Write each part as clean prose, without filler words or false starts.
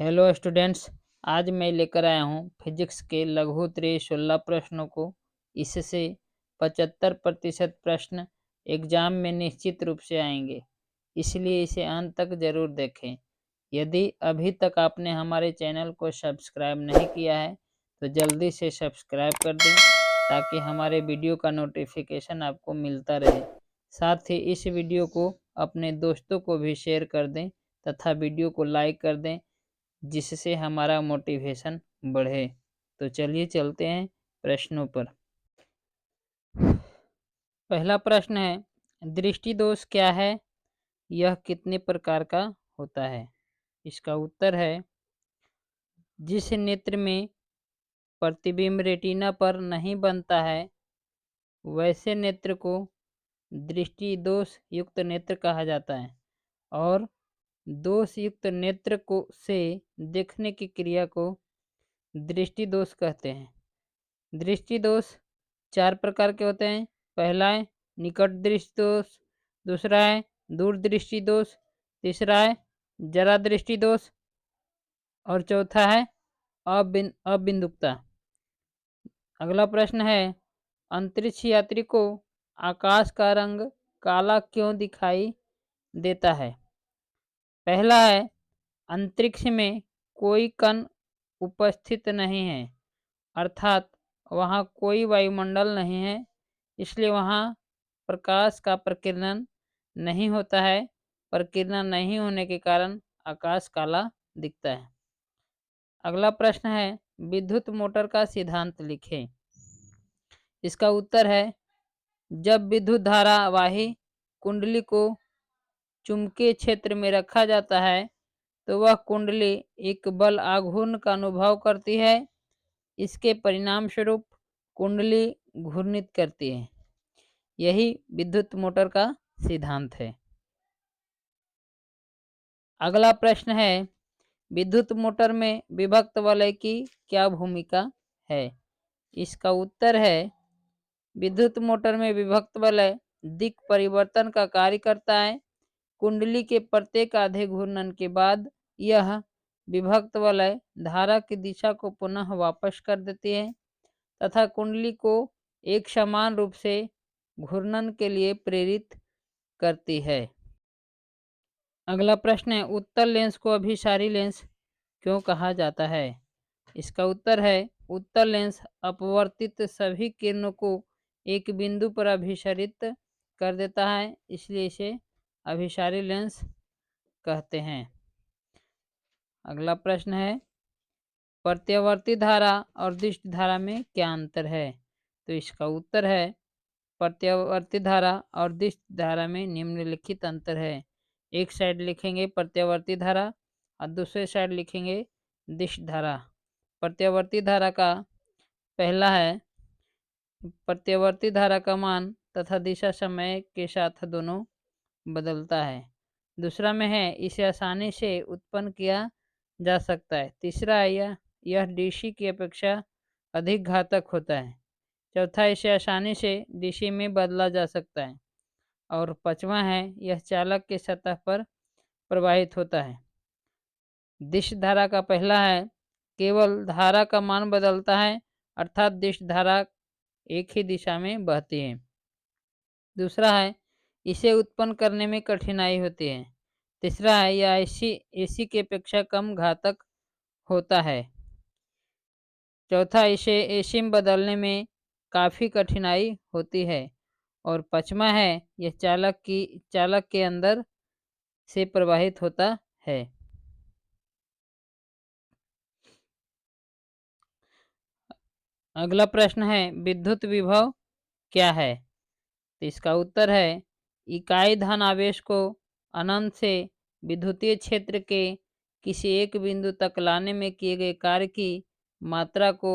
Hello students. आज मैं लेकर आया हूँ फिजिक्स के लघुत्तरीय 16 प्रश्नों को। इससे 75% प्रश्न एग्जाम में निश्चित रूप से आएंगे, इसलिए इसे अंत तक जरूर देखें। यदि अभी तक आपने हमारे चैनल को सब्सक्राइब नहीं किया है तो जल्दी से सब्सक्राइब कर दें ताकि हमारे वीडियो का नोटिफिकेशन आपको मिलता रहे। साथ ही इस वीडियो को अपने दोस्तों को भी शेयर कर दें तथा वीडियो को लाइक कर दें, जिससे हमारा मोटिवेशन बढ़े। तो चलिए चलते हैं प्रश्नों पर। पहला प्रश्न है, दृष्टि दोष क्या है, यह कितने प्रकार का होता है। इसका उत्तर है, जिस नेत्र में प्रतिबिंब रेटिना पर नहीं बनता है वैसे नेत्र को दृष्टि दोष युक्त नेत्र कहा जाता है, और दोष युक्त नेत्र को से देखने की क्रिया को दृष्टि दोष कहते हैं। दृष्टि दोष 4 प्रकार के होते हैं। पहला है निकट दृष्टि दोष, दूसरा है दूर दृष्टि दोष, तीसरा है जरा दृष्टि दोष और चौथा है अबिंदुकता। अगला प्रश्न है, अंतरिक्ष यात्री को आकाश का रंग काला क्यों दिखाई देता है। पहला है, अंतरिक्ष में कोई कण उपस्थित नहीं है, अर्थात वहाँ कोई वायुमंडल नहीं है, इसलिए वहाँ प्रकाश का प्रकीर्णन नहीं होता है। प्रकीर्णन नहीं होने के कारण आकाश काला दिखता है। अगला प्रश्न है, विद्युत मोटर का सिद्धांत लिखें। इसका उत्तर है, जब विद्युत धारावाही कुंडली को चुंबकीय क्षेत्र में रखा जाता है तो वह कुंडली एक बल आघूर्ण का अनुभव करती है। इसके परिणाम स्वरूप कुंडली घूर्णित करती है। यही विद्युत मोटर का सिद्धांत है। अगला प्रश्न है, विद्युत मोटर में विभक्त वलय की क्या भूमिका है। इसका उत्तर है, विद्युत मोटर में विभक्त वलय दिक् परिवर्तन का कार्य करता है। कुंडली के प्रत्येक आधे घूर्णन के बाद यह विभक्त वलय धारा की दिशा को पुनः वापस कर देती है तथा कुंडली को एक समान रूप से घूर्णन के लिए प्रेरित करती है। अगला प्रश्न है, उत्तल लेंस को अभिसारी लेंस क्यों कहा जाता है। इसका उत्तर है, उत्तल लेंस अपवर्तित सभी किरणों को एक बिंदु पर अभिसारित कर देता है, इसलिए इसे अभिसारी लेंस कहते हैं। अगला प्रश्न है, प्रत्यावर्ती धारा और दिष्ट धारा में क्या अंतर है। तो इसका उत्तर है, प्रत्यावर्ती धारा और दिष्ट धारा में निम्नलिखित अंतर है। एक साइड लिखेंगे प्रत्यावर्ती धारा और दूसरे साइड लिखेंगे दिष्ट धारा। प्रत्यावर्ती धारा का पहला है, प्रत्यावर्ती धारा का मान तथा दिशा समय के साथ दोनों बदलता है। दूसरा में है, इसे आसानी से उत्पन्न किया जा सकता है। तीसरा है, यह डीसी की अपेक्षा अधिक घातक होता है। चौथा, इसे आसानी से डीसी में बदला जा सकता है। और पांचवा है, यह चालक के सतह पर प्रवाहित होता है। दिश धारा का पहला है, केवल धारा का मान बदलता है, अर्थात दिश धारा एक ही दिशा में बहती है। दूसरा है, इसे उत्पन्न करने में कठिनाई होती है। तीसरा है, यह एसी की अपेक्षा कम घातक होता है। चौथा, इसे एसी में बदलने में काफ़ी कठिनाई होती है। और पांचवा है, यह चालक के अंदर से प्रवाहित होता है। अगला प्रश्न है, विद्युत विभव क्या है। तो इसका उत्तर है, इकाई धन आवेश को अनंत से विद्युतीय क्षेत्र के किसी एक बिंदु तक लाने में किए गए कार्य की मात्रा को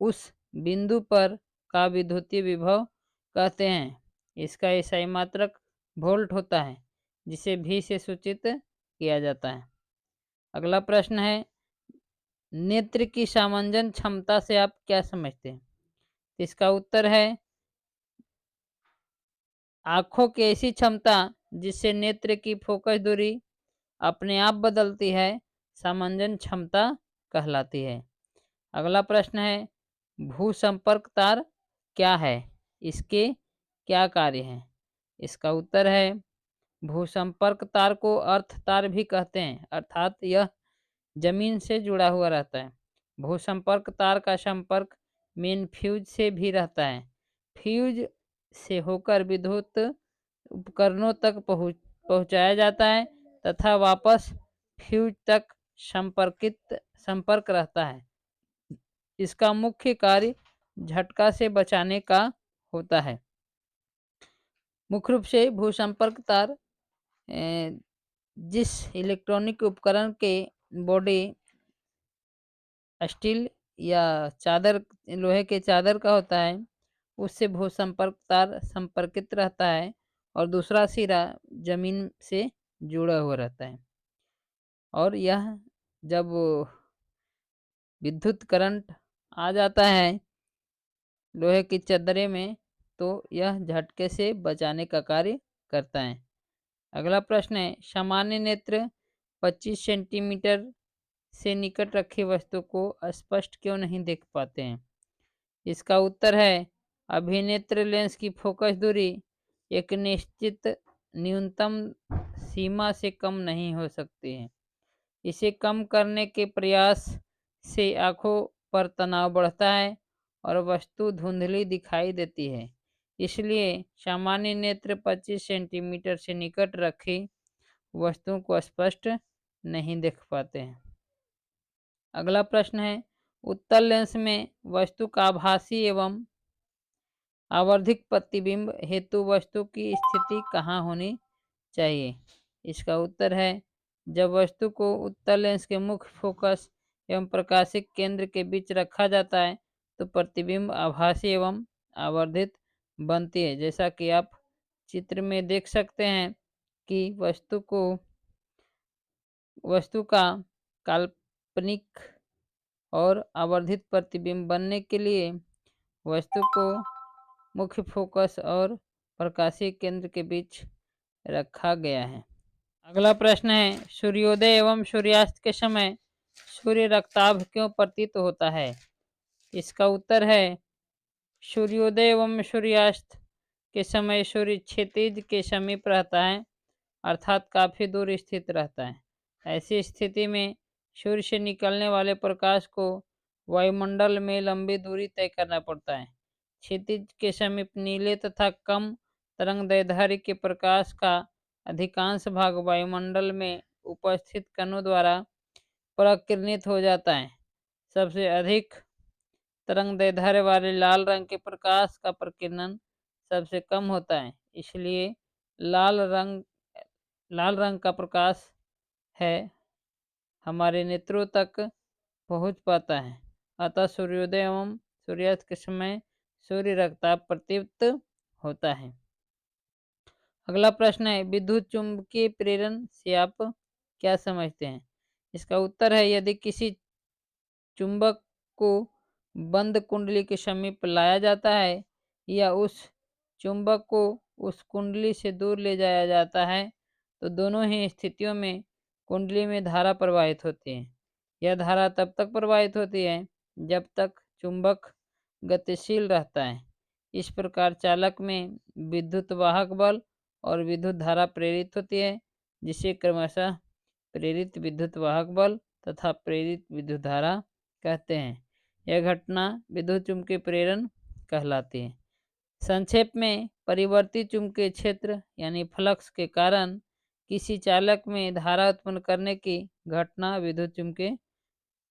उस बिंदु पर का विद्युतीय विभव कहते हैं। इसका एसआई मात्रक वोल्ट होता है, जिसे भी से सूचित किया जाता है। अगला प्रश्न है, नेत्र की सामंजन क्षमता से आप क्या समझते हैं। इसका उत्तर है, आँखों की ऐसी क्षमता जिससे नेत्र की फोकस दूरी अपने आप बदलती है, सामंजन क्षमता कहलाती है। अगला प्रश्न है, भूसंपर्क तार क्या है, इसके क्या कार्य हैं? इसका उत्तर है, भूसंपर्क तार को अर्थ तार भी कहते हैं, अर्थात यह जमीन से जुड़ा हुआ रहता है। भूसंपर्क तार का संपर्क मेन फ्यूज से भी रहता है। फ्यूज से होकर विद्युत उपकरणों तक पहुंचाया जाता है तथा वापस फ्यूज तक संपर्क रहता है। इसका मुख्य कार्य झटका से बचाने का होता है। मुख्य रूप से भूसंपर्क तार जिस इलेक्ट्रॉनिक उपकरण के बॉडी स्टील या चादर, लोहे के चादर का होता है, उससे भूसंपर्क तार संपर्कित रहता है और दूसरा सिरा जमीन से जुड़ा हुआ रहता है। और यह जब विद्युत करंट आ जाता है लोहे की चदरे में, तो यह झटके से बचाने का कार्य करता है। अगला प्रश्न है, सामान्य नेत्र 25 सेंटीमीटर से निकट रखी वस्तु को स्पष्ट क्यों नहीं देख पाते हैं? इसका उत्तर है, अभिनेत्र लेंस की फोकस दूरी एक निश्चित न्यूनतम सीमा से कम नहीं हो सकती है। इसे कम करने के प्रयास से आंखों पर तनाव बढ़ता है और वस्तु धुंधली दिखाई देती है। इसलिए सामान्य नेत्र 25 सेंटीमीटर से निकट रखी वस्तुओं को स्पष्ट नहीं देख पाते हैं। अगला प्रश्न है, उत्तल लेंस में वस्तु का आभासी एवं आवर्धिक प्रतिबिंब हेतु वस्तु की स्थिति कहाँ होनी चाहिए? इसका उत्तर है, जब वस्तु को उत्तल लेंस के मुख्य फोकस एवं प्रकाशिक केंद्र के बीच रखा जाता है तो प्रतिबिंब आभासी एवं आवर्धित बनती है। जैसा कि आप चित्र में देख सकते हैं कि वस्तु का काल्पनिक और आवर्धित प्रतिबिंब बनने के लिए वस्तु को मुख्य फोकस और प्रकाशीय केंद्र के बीच रखा गया है। अगला प्रश्न है, सूर्योदय एवं सूर्यास्त के समय सूर्य रक्ताभ क्यों प्रतीत होता है? इसका उत्तर है, सूर्योदय एवं सूर्यास्त के समय सूर्य क्षितिज के समीप रहता है, अर्थात काफी दूर स्थित रहता है। ऐसी स्थिति में सूर्य से निकलने वाले प्रकाश को वायुमंडल में लंबी दूरी तय करना पड़ता है। क्षितिज के समीप नीले तथा कम तरंगदैर्ध्य के प्रकाश का अधिकांश भाग वायुमंडल में उपस्थित कणों द्वारा प्रकिरणित हो जाता है। सबसे अधिक तरंगदैर्ध्य वाले लाल रंग के प्रकाश का प्रकीर्णन सबसे कम होता है, इसलिए लाल रंग का प्रकाश है हमारे नेत्रों तक पहुंच पाता है। अतः सूर्योदय एवं सूर्यास्त के समय सूर्य रक्ताभ प्रतीत होता है। अगला प्रश्न है, विद्युत चुंबकीय प्रेरण से आप क्या समझते हैं? इसका उत्तर है, यदि किसी चुंबक को बंद कुंडली के समीप लाया जाता है या उस चुंबक को उस कुंडली से दूर ले जाया जाता है तो दोनों ही स्थितियों में कुंडली में धारा प्रवाहित होती है। यह धारा तब तक प्रवाहित होती है जब तक चुंबक गतिशील रहता है। इस प्रकार चालक में विद्युत वाहक बल और विद्युत धारा प्रेरित होती है, जिसे क्रमशः प्रेरित विद्युत वाहक बल तथा प्रेरित विद्युत धारा कहते हैं। यह घटना विद्युत चुंबकीय प्रेरण कहलाती है। संक्षेप में, परिवर्तित चुंबकीय क्षेत्र यानी फ्लक्स के कारण किसी चालक में धारा उत्पन्न करने की घटना विद्युत चुंबकीय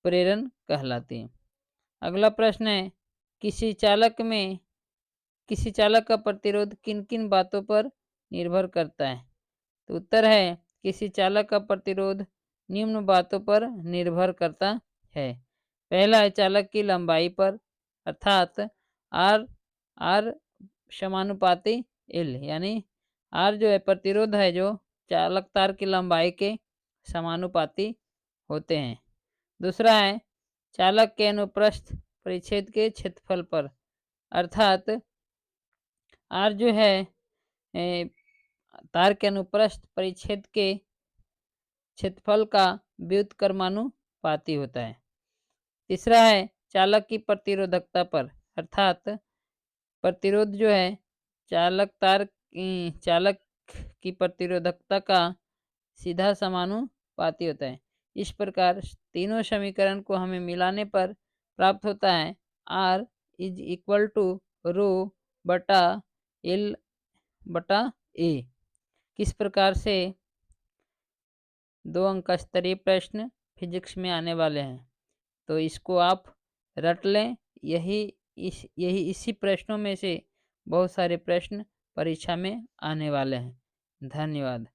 प्रेरण कहलाती है। अगला प्रश्न है, किसी चालक का प्रतिरोध किन किन बातों पर निर्भर करता है? तो उत्तर है, किसी चालक का प्रतिरोध निम्न बातों पर निर्भर करता है। पहला है चालक की लंबाई पर, अर्थात आर समानुपाती एल, यानी आर जो है प्रतिरोध है जो चालक तार की लंबाई के समानुपाती होते हैं। दूसरा है चालक के अनुप्रस्थ परिच्छेद के क्षेत्रफल पर, अर्थात आर जो है तार के अनुप्रस्थ परिच्छेद के क्षेत्रफल का व्युत्क्रमानुपाती होता है। तीसरा है चालक की प्रतिरोधकता पर, अर्थात प्रतिरोध जो है चालक की प्रतिरोधकता का सीधा समानुपाती होता है। इस प्रकार तीनों समीकरण को हमें मिलाने पर प्राप्त होता है R इज इक्वल टू रो बटा एल बटा ए। किस प्रकार से 2 अंक का स्तरीय प्रश्न फिजिक्स में आने वाले हैं, तो इसको आप रट लें। इसी प्रश्नों में से बहुत सारे प्रश्न परीक्षा में आने वाले हैं। धन्यवाद।